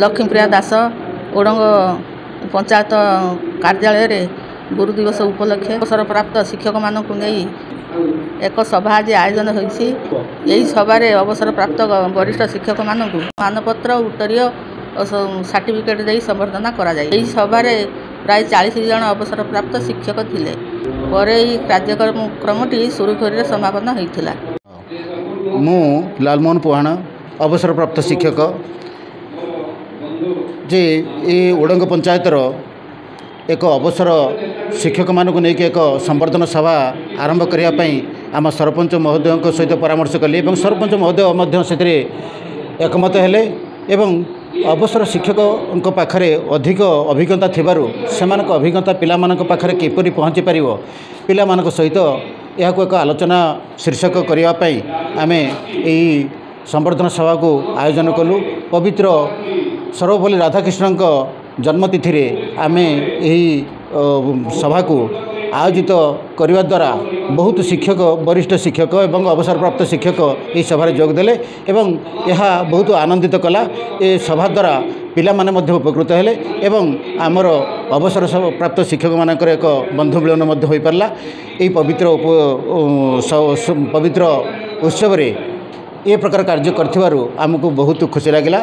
लक्ष्मीप्रिया दास ओडंग पंचायत कार्यालय गुरु दिवस उपलक्षे अवसर प्राप्त शिक्षक मानक नहीं एक सभा आज आयोजन होती। यही सभार अवसर प्राप्त वरिष्ठ शिक्षक मानक मानपत्र उत्तरीय सर्टिफिकेट दे संबर्धना करा जाए। यही सभार प्राय 40 जन अवसर प्राप्त शिक्षक थिले। पर कार्यक्रमटी सुरुखुरी समापन होता। मु लालमोहन पुहाण अवसर प्राप्त शिक्षक जे ये ओडंग पंचायतर एक अवसर शिक्षक मानक नहीं एक संबर्धना सभा आरंभ करने आम सरपंच महोदय सहित परामर्श कली और सरपंच महोदय से एकमत हेले एवं अवसर शिक्षक पाखरे अधिक अभिज्ञता थिबारु सेमानक अभिज्ञता पिला मानक पाखरे किपरि पहुँची पारिबो पिला मानक सहित यह एक आलोचना शीर्षक करने आमे एही संबर्धना सभा को आयोजन कलु। पवित्र सर्वपल्ली राधाकृष्ण जन्मतिथि रे आमे एही सभा को आयोजित करने द्वारा बहुत शिक्षक वरिष्ठ शिक्षक एवं अवसर प्राप्त शिक्षक ये सभार जोगदेले एवं यह बहुत आनंदित कला। ये सभा द्वारा पिला माने मध्य उपकृत हेले एवं आमर अवसर प्राप्त शिक्षक मानकर एक बंधु मिलन मध्य होई पारला। यही पवित्र उत्सव रे ये प्रकार कार्य करथिबारु आमको बहुत खुशी लागिला।